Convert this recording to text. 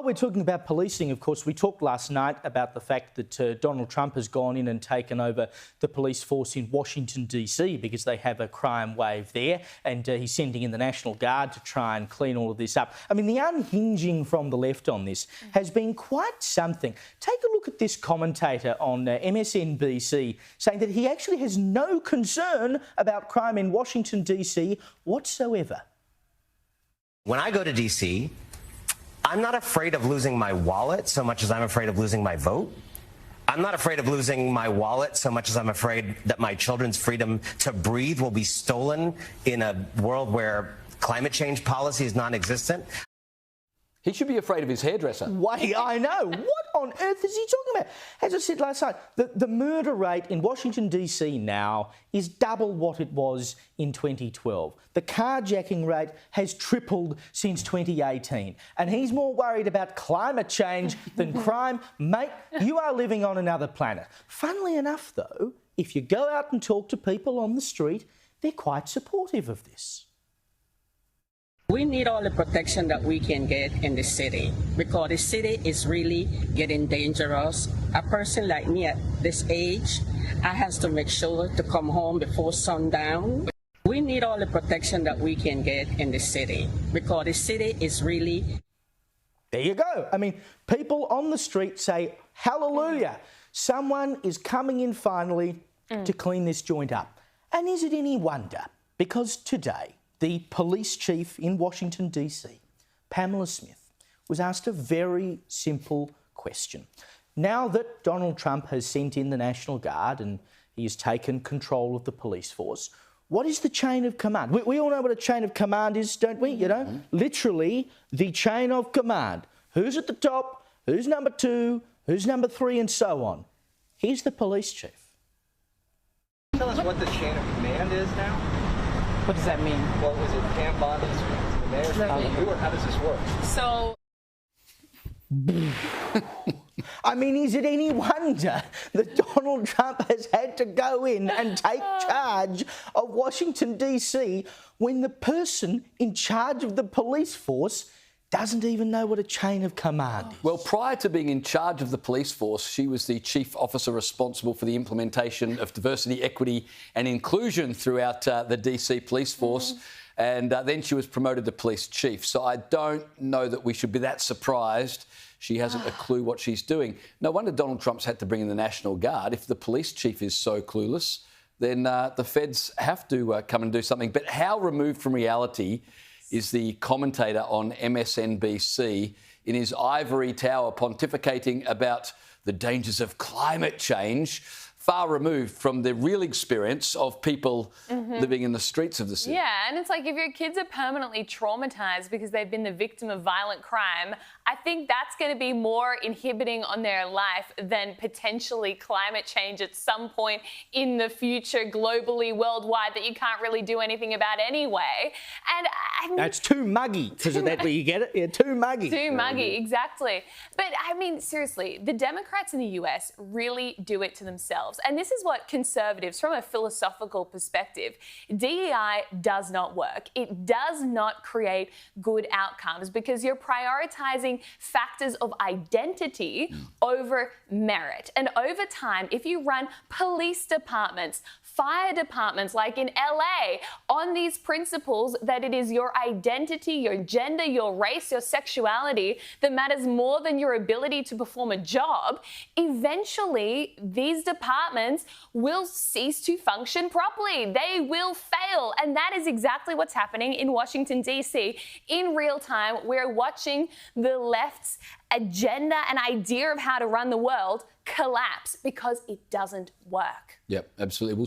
while we're talking about policing, of course, we talked last night about the fact that Donald Trump has gone in and taken over the police force in Washington, D.C. because they have a crime wave there, and he's sending in the National Guard to try and clean all of this up. I mean, the unhinging from the left on this has been quite something. Take a look at this commentator on MSNBC saying that he actually has no concern about crime in Washington, D.C. whatsoever. When I go to D.C., I'm not afraid of losing my wallet so much as I'm afraid of losing my vote. I'm not afraid of losing my wallet so much as I'm afraid that my children's freedom to breathe will be stolen in a world where climate change policy is non-existent. He should be afraid of his hairdresser. Wait, I know. What on earth is he talking about? As I said last night, the murder rate in Washington, D.C. now is double what it was in 2012. The carjacking rate has tripled since 2018. And he's more worried about climate change than crime. Mate, you are living on another planet. Funnily enough, though, if you go out and talk to people on the street, they're quite supportive of this. We need all the protection that we can get in the city because the city is really getting dangerous. A person like me at this age, I have to make sure to come home before sundown. We need all the protection that we can get in the city because the city is really... There you go. I mean, people on the street say, hallelujah, someone is coming in finally to clean this joint up. And is it any wonder? Because today, the police chief in Washington, D.C., Pamela Smith, was asked a very simple question. Now that Donald Trump has sent in the National Guard and he has taken control of the police force, what is the chain of command? We all know what a chain of command is, don't we? You know, literally the chain of command. Who's at the top? Who's number 2? Who's number 3? And so on. Here's the police chief. Tell us what the chain of command is now. What does that mean? Well, was it Pam Bondi's the mayor's who, or how does this work? So... I mean, is it any wonder that Donald Trump has had to go in and take charge of Washington, D.C. when the person in charge of the police force doesn't even know what a chain of command is? Well, prior to being in charge of the police force, she was the chief officer responsible for the implementation of diversity, equity and inclusion throughout the DC police force. And then she was promoted to police chief. So I don't know that we should be that surprised she hasn't a clue what she's doing. No wonder Donald Trump's had to bring in the National Guard. If the police chief is so clueless, then the feds have to come and do something. But how removed from reality is the commentator on MSNBC in his ivory tower pontificating about the dangers of climate change, far removed from the real experience of people living in the streets of the city. Yeah, and it's like if your kids are permanently traumatised because they've been the victim of violent crime, I think that's going to be more inhibiting on their life than potentially climate change at some point in the future, globally, worldwide, that you can't really do anything about anyway. And I mean, that's too muggy, because of that where you get it? Yeah, too muggy. Too muggy, exactly. But I mean, seriously, the Democrats in the US really do it to themselves. And this is what conservatives, from a philosophical perspective, DEI does not work. It does not create good outcomes because you're prioritising factors of identity over merit. And over time, if you run police departments, fire departments, like in LA, on these principles that it is your identity, your gender, your race, your sexuality that matters more than your ability to perform a job, eventually these departments will cease to function properly. They will fail. And that is exactly what's happening in Washington, D.C. In real time, we're watching the left's agenda and idea of how to run the world collapse because it doesn't work. Yep, absolutely.